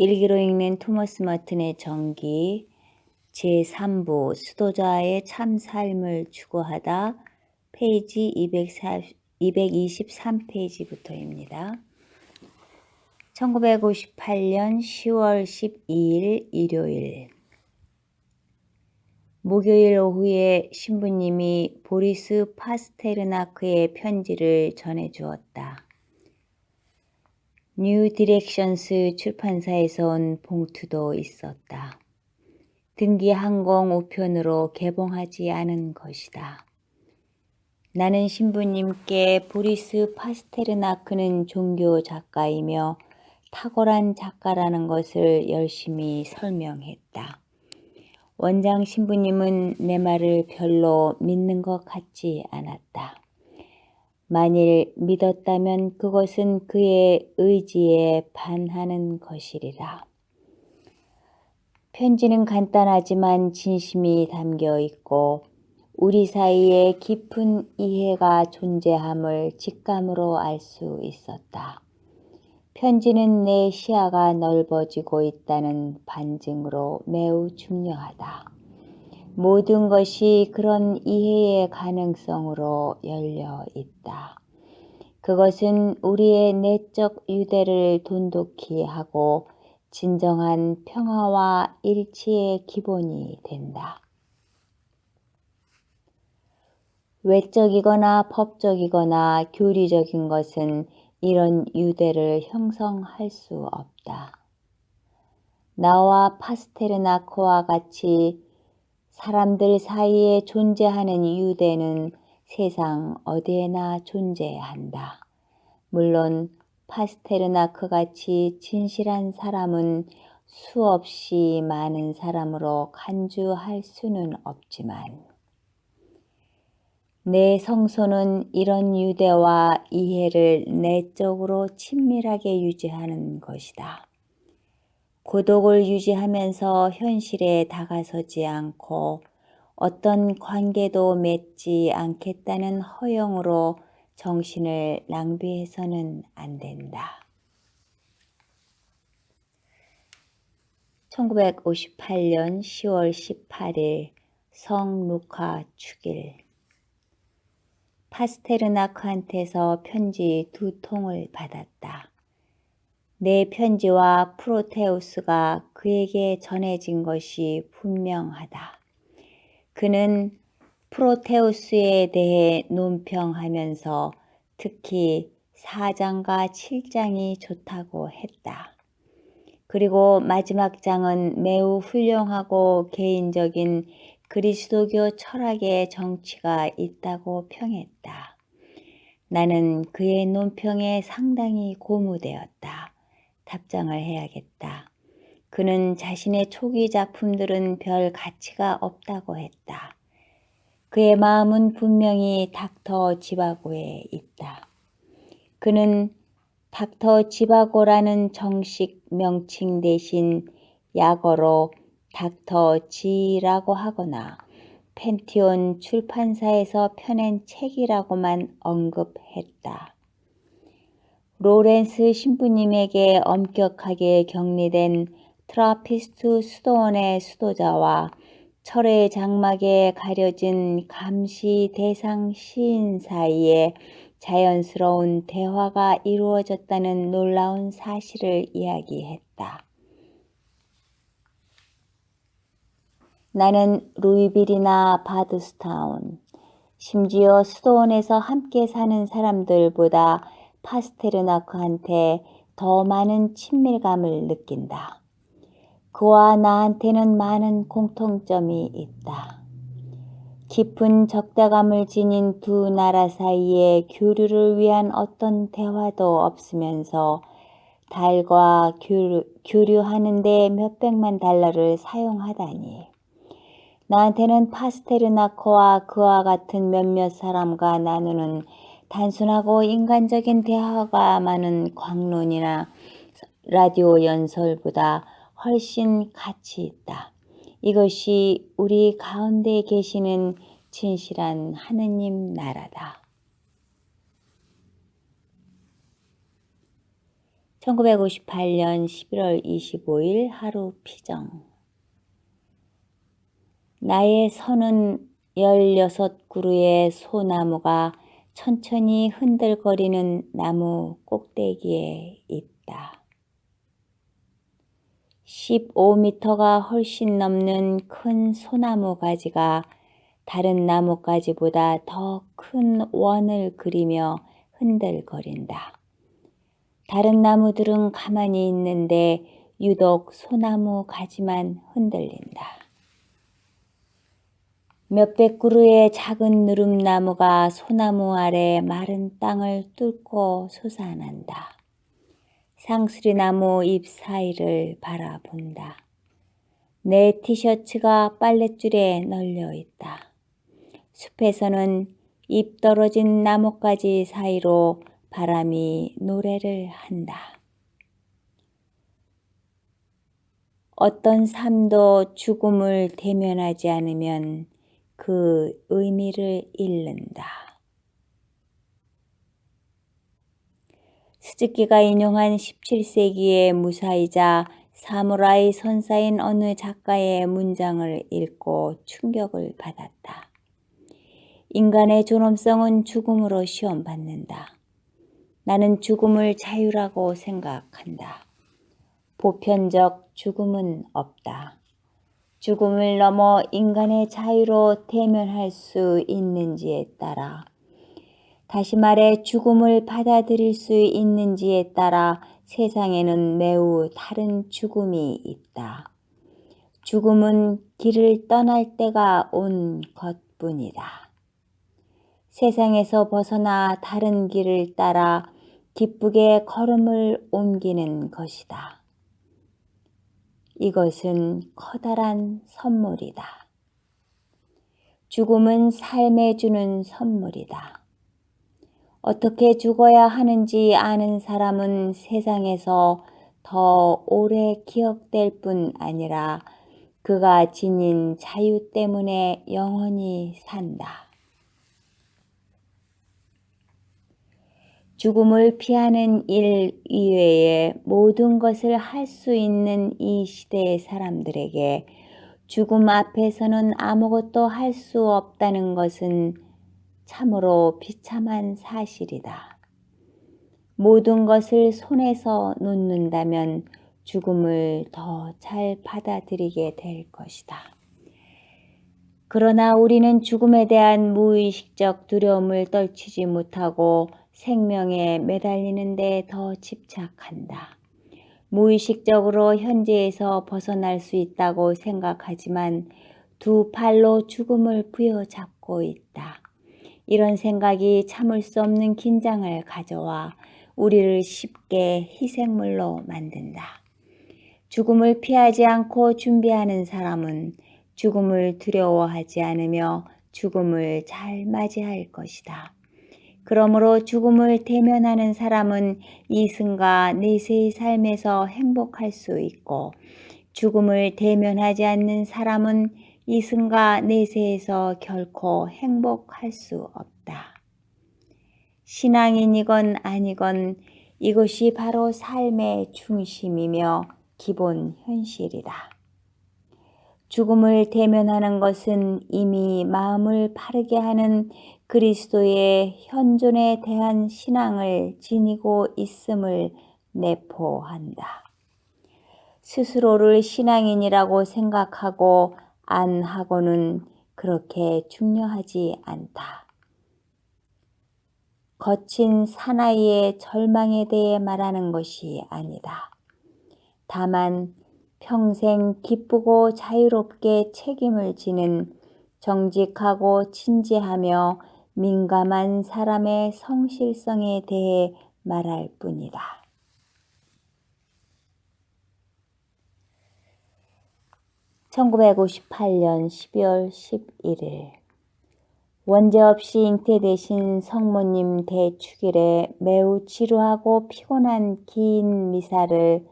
일기로 읽는 토머스 머튼의 전기 제3부 수도자의 참삶을 추구하다 페이지 223페이지부터입니다. 1958년 10월 12일 일요일 목요일 오후에 신부님이 보리스 파스테르나크의 편지를 전해주었다. 뉴 디렉션스 출판사에서 온 봉투도 있었다. 등기 항공 우편으로 개봉하지 않은 것이다. 나는 신부님께 보리스 파스테르나크는 종교 작가이며 탁월한 작가라는 것을 열심히 설명했다. 원장 신부님은 내 말을 별로 믿는 것 같지 않았다. 만일 믿었다면 그것은 그의 의지에 반하는 것이리라. 편지는 간단하지만 진심이 담겨 있고 우리 사이에 깊은 이해가 존재함을 직감으로 알 수 있었다. 편지는 내 시야가 넓어지고 있다는 반증으로 매우 중요하다. 모든 것이 그런 이해의 가능성으로 열려 있다. 그것은 우리의 내적 유대를 돈독히 하고 진정한 평화와 일치의 기본이 된다. 외적이거나 법적이거나 교리적인 것은 이런 유대를 형성할 수 없다. 나와 파스테르나크와 같이 사람들 사이에 존재하는 유대는 세상 어디에나 존재한다. 물론 파스테르나크 같이 진실한 사람은 수없이 많은 사람으로 간주할 수는 없지만 내 성소는 이런 유대와 이해를 내적으로 친밀하게 유지하는 것이다. 고독을 유지하면서 현실에 다가서지 않고 어떤 관계도 맺지 않겠다는 허영으로 정신을 낭비해서는 안 된다. 1958년 10월 18일 성 루카 축일 파스테르나크한테서 편지 2통을 받았다. 내 편지와 프로테우스가 그에게 전해진 것이 분명하다. 그는 프로테우스에 대해 논평하면서 특히 4장과 7장이 좋다고 했다. 그리고 마지막 장은 매우 훌륭하고 개인적인 그리스도교 철학의 정치가 있다고 평했다. 나는 그의 논평에 상당히 고무되었다. 답장을 해야겠다. 그는 자신의 초기 작품들은 별 가치가 없다고 했다. 그의 마음은 분명히 닥터 지바고에 있다. 그는 닥터 지바고라는 정식 명칭 대신 약어로 닥터 지라고 하거나 펜티온 출판사에서 펴낸 책이라고만 언급했다. 로렌스 신부님에게 엄격하게 격리된 트라피스트 수도원의 수도자와 철의 장막에 가려진 감시 대상 시인 사이에 자연스러운 대화가 이루어졌다는 놀라운 사실을 이야기했다. 나는 루이빌이나 바드스타운, 심지어 수도원에서 함께 사는 사람들보다 파스테르나크한테 더 많은 친밀감을 느낀다. 그와 나한테는 많은 공통점이 있다. 깊은 적대감을 지닌 두 나라 사이에 교류를 위한 어떤 대화도 없으면서 달과 교류하는데 몇백만 달러를 사용하다니. 나한테는 파스테르나크와 그와 같은 몇몇 사람과 나누는 단순하고 인간적인 대화가 많은 광론이나 라디오 연설보다 훨씬 가치 있다. 이것이 우리 가운데 계시는 진실한 하느님 나라다. 1958년 11월 25일 하루 피정. 나의 선은 16그루의 소나무가 천천히 흔들거리는 나무 꼭대기에 있다. 15m가 훨씬 넘는 큰 소나무 가지가 다른 나뭇가지보다 더 큰 원을 그리며 흔들거린다. 다른 나무들은 가만히 있는데 유독 소나무 가지만 흔들린다. 몇백 그루의 작은 누름나무가 소나무 아래 마른 땅을 뚫고 솟아난다. 상수리나무 잎 사이를 바라본다. 내 티셔츠가 빨랫줄에 널려 있다. 숲에서는 잎 떨어진 나뭇가지 사이로 바람이 노래를 한다. 어떤 삶도 죽음을 대면하지 않으면 그 의미를 잃는다. 스즈키가 인용한 17세기의 무사이자 사무라이 선사인 어느 작가의 문장을 읽고 충격을 받았다. 인간의 존엄성은 죽음으로 시험받는다. 나는 죽음을 자유라고 생각한다. 보편적 죽음은 없다. 죽음을 넘어 인간의 자유로 대면할 수 있는지에 따라, 다시 말해 죽음을 받아들일 수 있는지에 따라 세상에는 매우 다른 죽음이 있다. 죽음은 길을 떠날 때가 온 것뿐이다. 세상에서 벗어나 다른 길을 따라 기쁘게 걸음을 옮기는 것이다. 이것은 커다란 선물이다. 죽음은 삶에 주는 선물이다. 어떻게 죽어야 하는지 아는 사람은 세상에서 더 오래 기억될 뿐 아니라 그가 지닌 자유 때문에 영원히 산다. 죽음을 피하는 일 이외에 모든 것을 할 수 있는 이 시대의 사람들에게 죽음 앞에서는 아무것도 할 수 없다는 것은 참으로 비참한 사실이다. 모든 것을 손에서 놓는다면 죽음을 더 잘 받아들이게 될 것이다. 그러나 우리는 죽음에 대한 무의식적 두려움을 떨치지 못하고 생명에 매달리는 데 더 집착한다. 무의식적으로 현재에서 벗어날 수 있다고 생각하지만 두 팔로 죽음을 부여잡고 있다. 이런 생각이 참을 수 없는 긴장을 가져와 우리를 쉽게 희생물로 만든다. 죽음을 피하지 않고 준비하는 사람은 죽음을 두려워하지 않으며 죽음을 잘 맞이할 것이다. 그러므로 죽음을 대면하는 사람은 이승과 내세의 삶에서 행복할 수 있고, 죽음을 대면하지 않는 사람은 이승과 내세에서 결코 행복할 수 없다. 신앙인이건 아니건 이것이 바로 삶의 중심이며 기본 현실이다. 죽음을 대면하는 것은 이미 마음을 바르게 하는 그리스도의 현존에 대한 신앙을 지니고 있음을 내포한다. 스스로를 신앙인이라고 생각하고 안 하고는 그렇게 중요하지 않다. 거친 사나이의 절망에 대해 말하는 것이 아니다. 다만 평생 기쁘고 자유롭게 책임을 지는 정직하고 진지하며 민감한 사람의 성실성에 대해 말할 뿐이다. (1958년 12월 11일) 원죄 없이 잉태되신 성모님 대축일에 매우 지루하고 피곤한 긴 미사를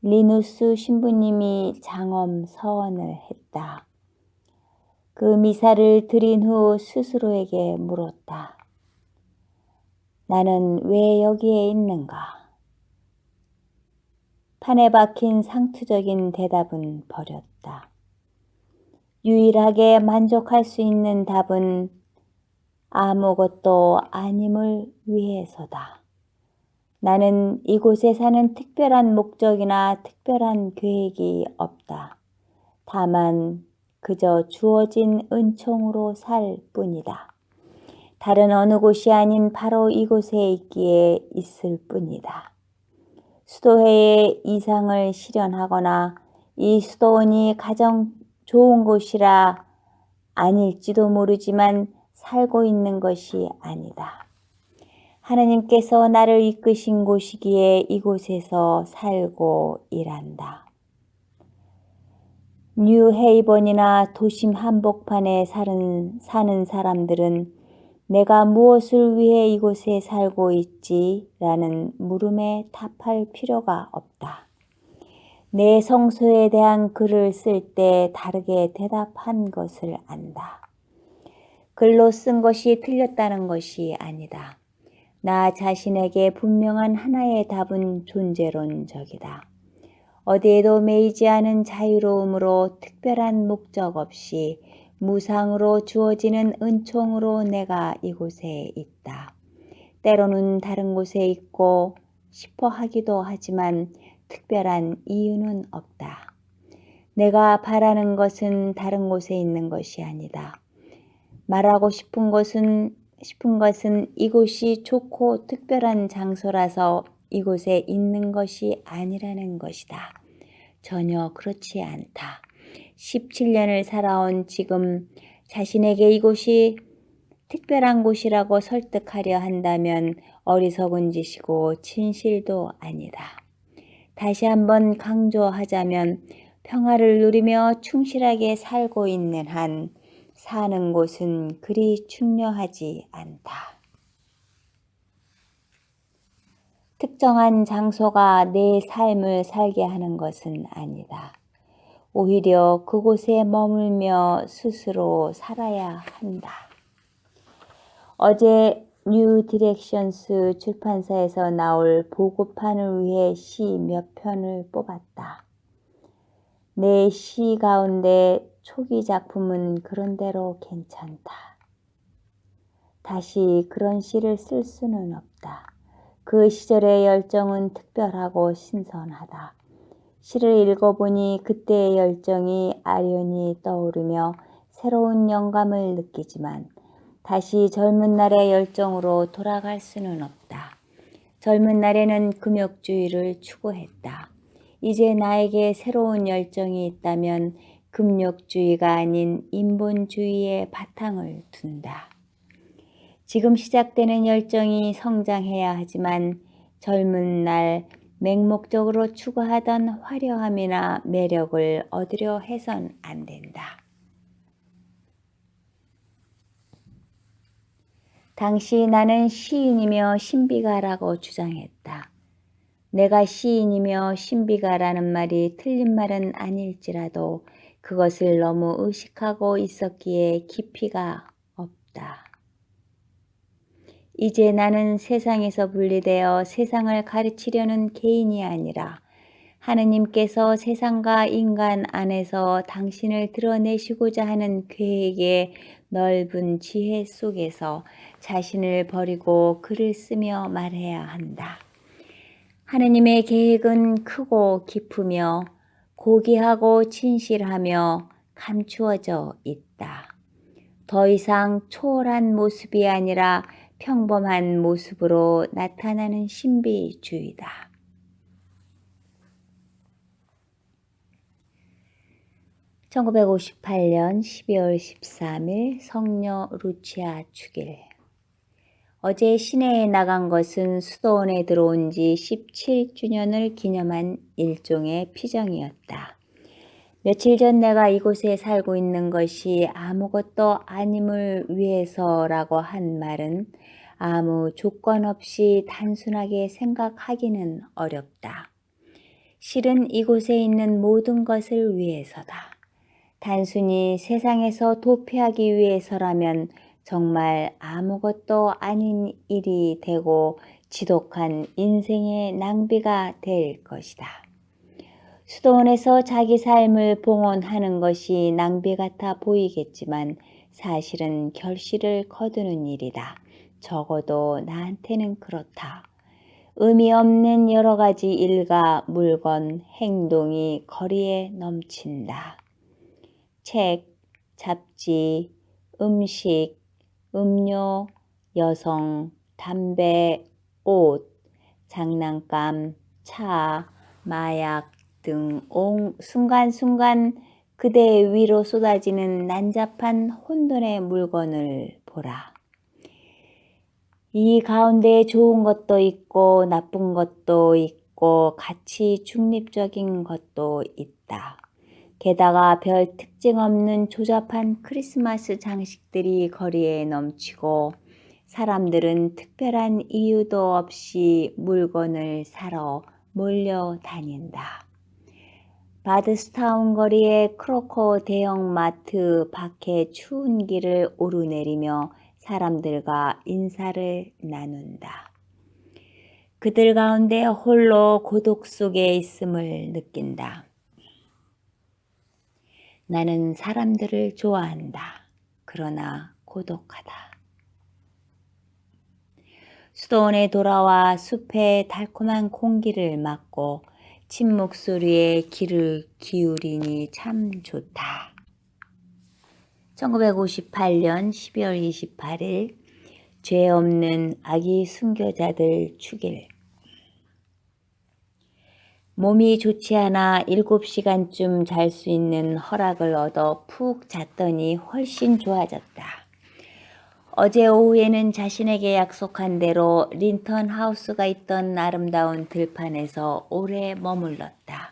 리누스 신부님이 장엄 서원을 했다. 그 미사를 드린 후 스스로에게 물었다. 나는 왜 여기에 있는가? 판에 박힌 상투적인 대답은 버렸다. 유일하게 만족할 수 있는 답은 아무것도 아님을 위해서다. 나는 이곳에 사는 특별한 목적이나 특별한 계획이 없다. 다만 그저 주어진 은총으로 살 뿐이다. 다른 어느 곳이 아닌 바로 이곳에 있기에 있을 뿐이다. 수도회의 이상을 실현하거나 이 수도원이 가장 좋은 곳이라 아닐지도 모르지만 살고 있는 것이 아니다. 하느님께서 나를 이끄신 곳이기에 이곳에서 살고 일한다. 뉴헤이번이나 도심 한복판에 사는 사람들은 내가 무엇을 위해 이곳에 살고 있지? 라는 물음에 답할 필요가 없다. 내 성소에 대한 글을 쓸 때 다르게 대답한 것을 안다. 글로 쓴 것이 틀렸다는 것이 아니다. 나 자신에게 분명한 하나의 답은 존재론적이다. 어디에도 매이지 않은 자유로움으로 특별한 목적 없이 무상으로 주어지는 은총으로 내가 이곳에 있다. 때로는 다른 곳에 있고 싶어 하기도 하지만 특별한 이유는 없다. 내가 바라는 것은 다른 곳에 있는 것이 아니다. 말하고 싶은 것은 이곳이 좋고 특별한 장소라서 이곳에 있는 것이 아니라는 것이다. 전혀 그렇지 않다. 17년을 살아온 지금 자신에게 이곳이 특별한 곳이라고 설득하려 한다면 어리석은 짓이고 진실도 아니다. 다시 한번 강조하자면 평화를 누리며 충실하게 살고 있는 한 사는 곳은 그리 중요하지 않다. 특정한 장소가 내 삶을 살게 하는 것은 아니다. 오히려 그곳에 머물며 스스로 살아야 한다. 어제 뉴 디렉션스 출판사에서 나올 보고판을 위해 시 몇 편을 뽑았다. 내 시 가운데 초기 작품은 그런대로 괜찮다. 다시 그런 시를 쓸 수는 없다. 그 시절의 열정은 특별하고 신선하다. 시를 읽어보니 그때의 열정이 아련히 떠오르며 새로운 영감을 느끼지만 다시 젊은 날의 열정으로 돌아갈 수는 없다. 젊은 날에는 금욕주의를 추구했다. 이제 나에게 새로운 열정이 있다면 금욕주의가 아닌 인본주의에 바탕을 둔다. 지금 시작되는 열정이 성장해야 하지만 젊은 날 맹목적으로 추구하던 화려함이나 매력을 얻으려 해선 안 된다. 당시 나는 시인이며 신비가라고 주장했다. 내가 시인이며 신비가라는 말이 틀린 말은 아닐지라도 그것을 너무 의식하고 있었기에 깊이가 없다. 이제 나는 세상에서 분리되어 세상을 가르치려는 개인이 아니라 하느님께서 세상과 인간 안에서 당신을 드러내시고자 하는 계획의 넓은 지혜 속에서 자신을 버리고 글을 쓰며 말해야 한다. 하느님의 계획은 크고 깊으며 고귀하고 진실하며 감추어져 있다. 더 이상 초월한 모습이 아니라 평범한 모습으로 나타나는 신비주의다. 1958년 12월 13일 성녀 루치아 축일. 어제 시내에 나간 것은 수도원에 들어온 지 17주년을 기념한 일종의 피정이었다. 며칠 전 내가 이곳에 살고 있는 것이 아무것도 아님을 위해서라고 한 말은 아무 조건 없이 단순하게 생각하기는 어렵다. 실은 이곳에 있는 모든 것을 위해서다. 단순히 세상에서 도피하기 위해서라면 정말 아무것도 아닌 일이 되고 지독한 인생의 낭비가 될 것이다. 수도원에서 자기 삶을 봉헌하는 것이 낭비 같아 보이겠지만 사실은 결실을 거두는 일이다. 적어도 나한테는 그렇다. 의미 없는 여러 가지 일과 물건, 행동이 거리에 넘친다. 책, 잡지, 음식, 음료, 여성, 담배, 옷, 장난감, 차, 마약 등 순간순간 그대 위로 쏟아지는 난잡한 혼돈의 물건을 보라. 이 가운데 좋은 것도 있고 나쁜 것도 있고 가치 중립적인 것도 있다. 게다가 별 특징 없는 조잡한 크리스마스 장식들이 거리에 넘치고 사람들은 특별한 이유도 없이 물건을 사러 몰려다닌다. 바드스타운 거리의 크로코 대형마트 밖에 추운 길을 오르내리며 사람들과 인사를 나눈다. 그들 가운데 홀로 고독 속에 있음을 느낀다. 나는 사람들을 좋아한다. 그러나 고독하다. 수도원에 돌아와 숲의 달콤한 공기를 맡고 침묵 소리에 귀를 기울이니 참 좋다. 1958년 12월 28일 죄 없는 아기 순교자들 축일. 몸이 좋지 않아 7시간쯤 잘 수 있는 허락을 얻어 푹 잤더니 훨씬 좋아졌다. 어제 오후에는 자신에게 약속한 대로 린턴 하우스가 있던 아름다운 들판에서 오래 머물렀다.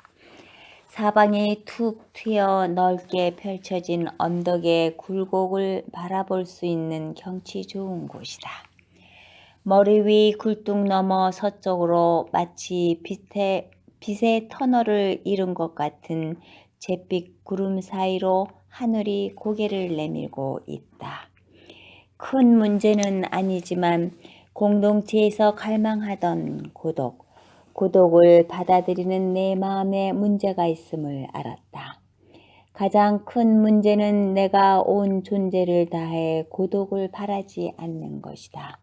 사방이 툭 트여 넓게 펼쳐진 언덕의 굴곡을 바라볼 수 있는 경치 좋은 곳이다. 머리 위 굴뚝 넘어 서쪽으로 마치 빛의 터널을 이룬 것 같은 잿빛 구름 사이로 하늘이 고개를 내밀고 있다. 큰 문제는 아니지만 공동체에서 갈망하던 고독을 받아들이는 내 마음에 문제가 있음을 알았다. 가장 큰 문제는 내가 온 존재를 다해 고독을 바라지 않는 것이다.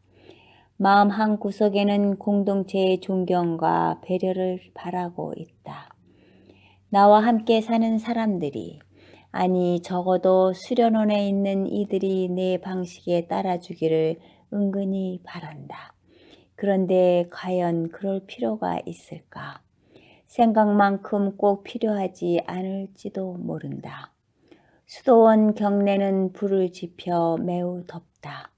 마음 한구석에는 공동체의 존경과 배려를 바라고 있다. 나와 함께 사는 사람들이, 아니 적어도 수련원에 있는 이들이 내 방식에 따라주기를 은근히 바란다. 그런데 과연 그럴 필요가 있을까? 생각만큼 꼭 필요하지 않을지도 모른다. 수도원 경내는 불을 지펴 매우 덥다.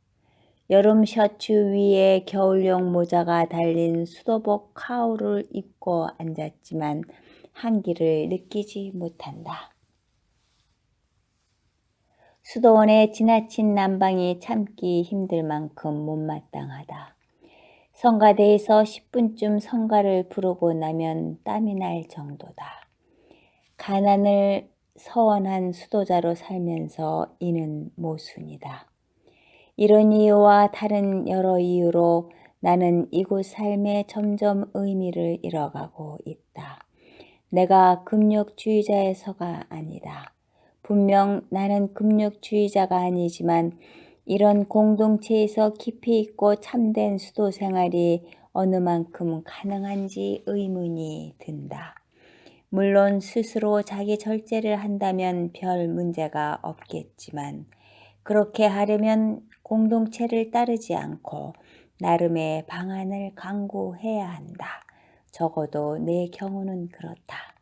여름 셔츠 위에 겨울용 모자가 달린 수도복 카우를 입고 앉았지만 한기를 느끼지 못한다. 수도원의 지나친 난방이 참기 힘들 만큼 못마땅하다. 성가대에서 10분쯤 성가를 부르고 나면 땀이 날 정도다. 가난을 서원한 수도자로 살면서 이는 모순이다. 이런 이유와 다른 여러 이유로 나는 이곳 삶에 점점 의미를 잃어가고 있다. 내가 금욕주의자에서가 아니다. 분명 나는 금욕주의자가 아니지만 이런 공동체에서 깊이 있고 참된 수도 생활이 어느 만큼 가능한지 의문이 든다. 물론 스스로 자기 절제를 한다면 별 문제가 없겠지만 그렇게 하려면 공동체를 따르지 않고 나름의 방안을 강구해야 한다. 적어도 내 경우는 그렇다.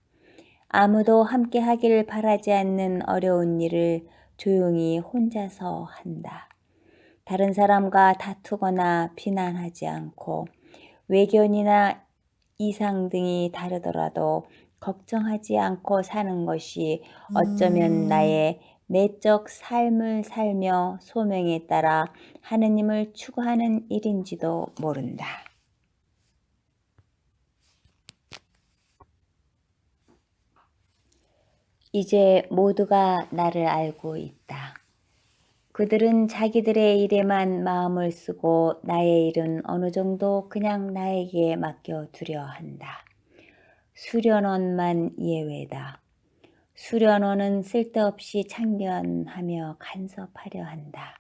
아무도 함께 하기를 바라지 않는 어려운 일을 조용히 혼자서 한다. 다른 사람과 다투거나 비난하지 않고 외견이나 이상 등이 다르더라도 걱정하지 않고 사는 것이 어쩌면 나의 내적 삶을 살며 소명에 따라 하느님을 추구하는 일인지도 모른다. 이제 모두가 나를 알고 있다. 그들은 자기들의 일에만 마음을 쓰고 나의 일은 어느 정도 그냥 나에게 맡겨두려 한다. 수련원만 예외다. 수련원은 쓸데없이 참견하며 간섭하려 한다.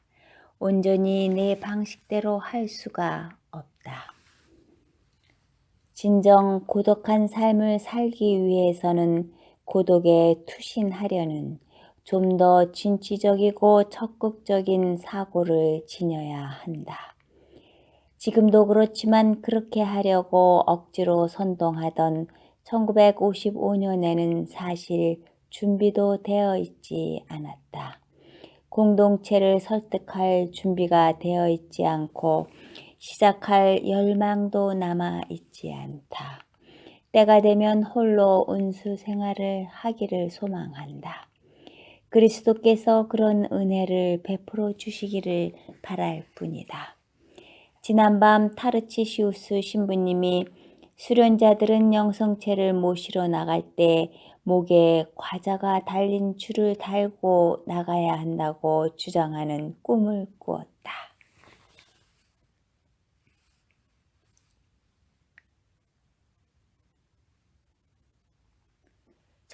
온전히 내 방식대로 할 수가 없다. 진정 고독한 삶을 살기 위해서는 고독에 투신하려는 좀 더 진취적이고 적극적인 사고를 지녀야 한다. 지금도 그렇지만 그렇게 하려고 억지로 선동하던 1955년에는 사실 준비도 되어 있지 않았다. 공동체를 설득할 준비가 되어 있지 않고 시작할 열망도 남아 있지 않다. 때가 되면 홀로 은수 생활을 하기를 소망한다. 그리스도께서 그런 은혜를 베풀어 주시기를 바랄 뿐이다. 지난밤 타르치시우스 신부님이 수련자들은 영성체를 모시러 나갈 때 목에 과자가 달린 줄을 달고 나가야 한다고 주장하는 꿈을 꾸었다.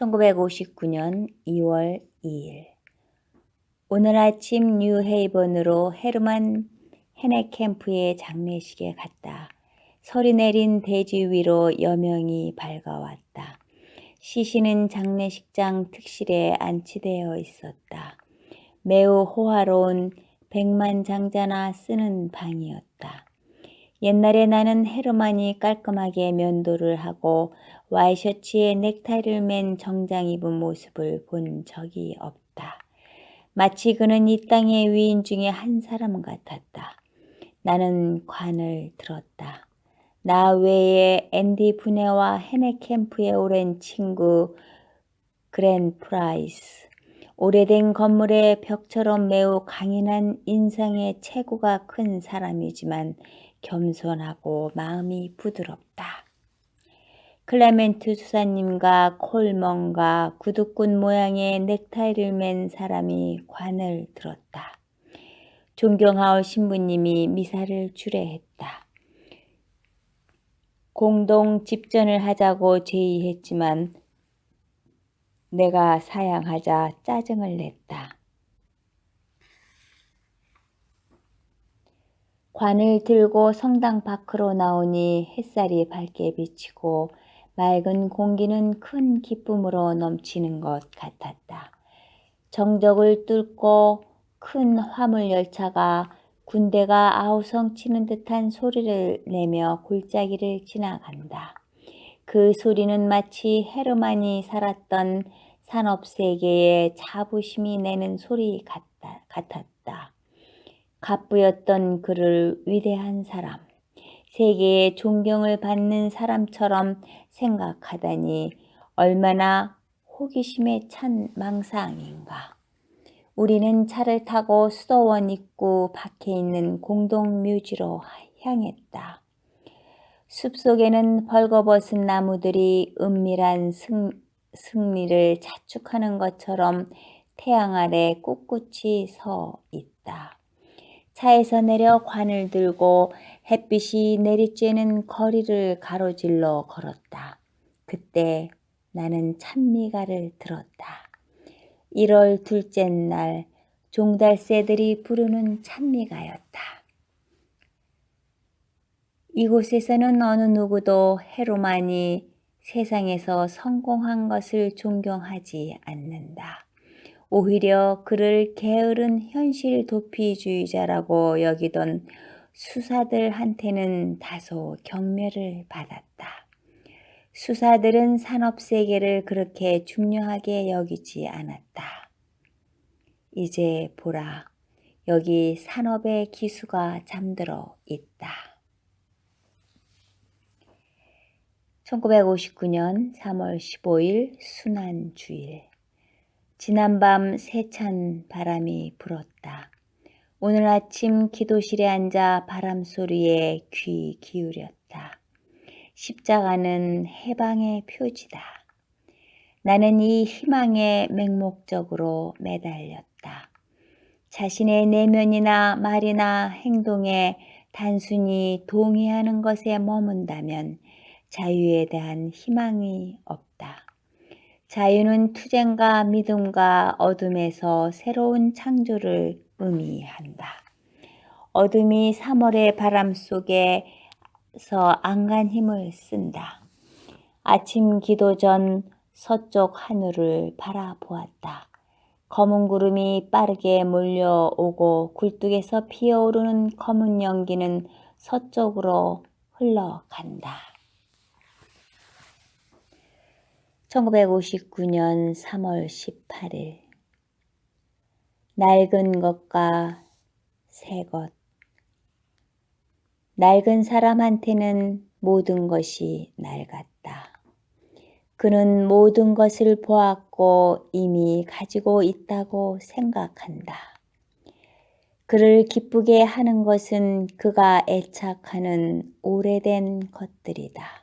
1959년 2월 2일 오늘 아침 뉴헤이번으로 헤르만 헤네캠프의 장례식에 갔다. 설이 내린 대지 위로 여명이 밝아왔다. 시신은 장례식장 특실에 안치되어 있었다. 매우 호화로운 백만장자나 쓰는 방이었다. 옛날에 나는 헤르만이 깔끔하게 면도를 하고 와이셔츠에 넥타이를 맨 정장 입은 모습을 본 적이 없다. 마치 그는 이 땅의 위인 중에 한 사람 같았다. 나는 관을 들었다. 나 외에 앤디 부네와 헤네캠프의 오랜 친구 그랜 프라이스, 오래된 건물의 벽처럼 매우 강인한 인상의 체구가 큰 사람이지만 겸손하고 마음이 부드럽다. 클레멘트 수사님과 콜먼과 구두꾼 모양의 넥타이를 맨 사람이 관을 들었다. 존경하올 신부님이 미사를 주례했다. 공동 집전을 하자고 제의했지만 내가 사양하자 짜증을 냈다. 관을 들고 성당 밖으로 나오니 햇살이 밝게 비치고 맑은 공기는 큰 기쁨으로 넘치는 것 같았다. 정적을 뚫고 큰 화물 열차가 군대가 아우성 치는 듯한 소리를 내며 골짜기를 지나간다. 그 소리는 마치 헤르만이 살았던 산업세계의 자부심이 내는 소리 같았다. 갑부였던 그를 위대한 사람, 세계의 존경을 받는 사람처럼 생각하다니 얼마나 호기심에 찬 망상인가. 우리는 차를 타고 수도원 입구 밖에 있는 공동묘지로 향했다. 숲속에는 벌거벗은 나무들이 은밀한 승리를 자축하는 것처럼 태양 아래 꿋꿋이 서 있다. 차에서 내려 관을 들고 햇빛이 내리쬐는 거리를 가로질러 걸었다. 그때 나는 찬미가를 들었다. 1월 둘째 날 종달새들이 부르는 찬미가였다. 이곳에서는 어느 누구도 헤르만이 세상에서 성공한 것을 존경하지 않는다. 오히려 그를 게으른 현실 도피주의자라고 여기던 수사들한테는 다소 경멸을 받았다. 수사들은 산업세계를 그렇게 중요하게 여기지 않았다. 이제 보라, 여기 산업의 기수가 잠들어 있다. 1959년 3월 15일 순환주일. 지난밤 세찬 바람이 불었다. 오늘 아침 기도실에 앉아 바람 소리에 귀 기울였다. 십자가는 해방의 표지다. 나는 이 희망의 맹목적으로 매달렸다. 자신의 내면이나 말이나 행동에 단순히 동의하는 것에 머문다면 자유에 대한 희망이 없다. 자유는 투쟁과 믿음과 어둠에서 새로운 창조를 의미한다. 어둠이 3월의 바람 속에서 안간 힘을 쓴다. 아침 기도 전 서쪽 하늘을 바라보았다. 검은 구름이 빠르게 몰려오고 굴뚝에서 피어오르는 검은 연기는 서쪽으로 흘러간다. 1959년 3월 18일 낡은 것과 새 것. 낡은 사람한테는 모든 것이 낡았다. 그는 모든 것을 보았고 이미 가지고 있다고 생각한다. 그를 기쁘게 하는 것은 그가 애착하는 오래된 것들이다.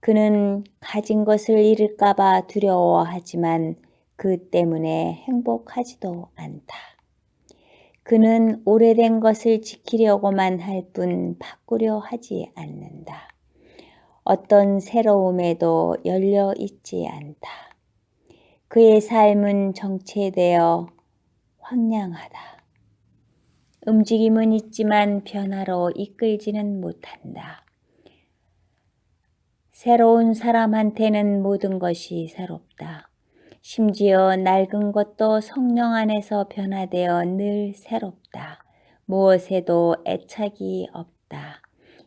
그는 가진 것을 잃을까봐 두려워하지만 그 때문에 행복하지도 않다. 그는 오래된 것을 지키려고만 할 뿐 바꾸려 하지 않는다. 어떤 새로움에도 열려 있지 않다. 그의 삶은 정체되어 황량하다. 움직임은 있지만 변화로 이끌지는 못한다. 새로운 사람한테는 모든 것이 새롭다. 심지어 낡은 것도 성령 안에서 변화되어 늘 새롭다. 무엇에도 애착이 없다.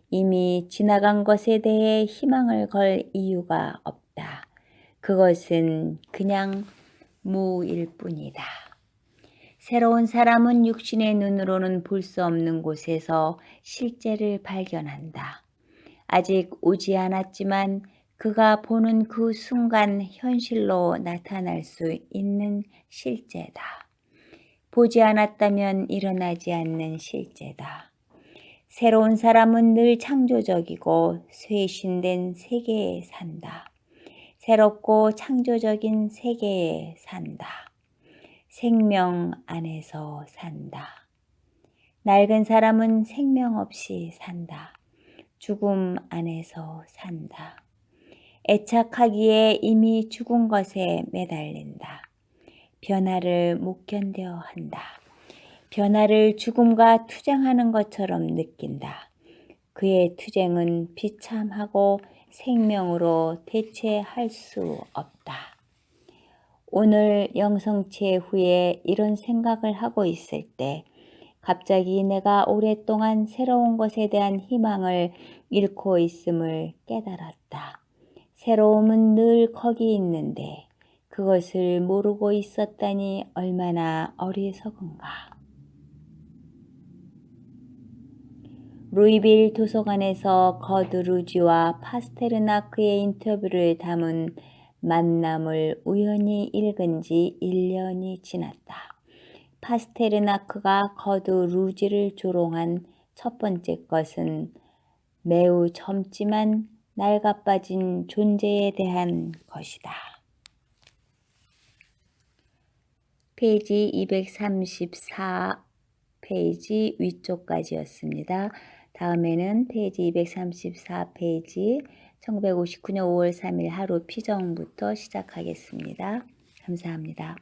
이미 지나간 것에 대해 희망을 걸 이유가 없다. 그것은 그냥 무일 뿐이다. 새로운 사람은 육신의 눈으로는 볼 수 없는 곳에서 실제를 발견한다. 아직 오지 않았지만 그가 보는 그 순간 현실로 나타날 수 있는 실제다. 보지 않았다면 일어나지 않는 실제다. 새로운 사람은 늘 창조적이고 쇄신된 세계에 산다. 새롭고 창조적인 세계에 산다. 생명 안에서 산다. 낡은 사람은 생명 없이 산다. 죽음 안에서 산다. 애착하기에 이미 죽은 것에 매달린다. 변화를 못 견뎌 한다. 변화를 죽음과 투쟁하는 것처럼 느낀다. 그의 투쟁은 비참하고 생명으로 대체할 수 없다. 오늘 영성체 후에 이런 생각을 하고 있을 때 갑자기 내가 오랫동안 새로운 것에 대한 희망을 잃고 있음을 깨달았다. 새로움은 늘 거기 있는데 그것을 모르고 있었다니 얼마나 어리석은가. 루이빌 도서관에서 거드 루지와 파스테르나크의 인터뷰를 담은 만남을 우연히 읽은 지 1년이 지났다. 파스테르나크가 거드 루지를 조롱한 첫 번째 것은 매우 젊지만 낡아빠진 존재에 대한 것이다. 페이지 234 페이지 위쪽까지였습니다. 다음에는 페이지 234 페이지 1959년 5월 3일 하루 피정부터 시작하겠습니다. 감사합니다.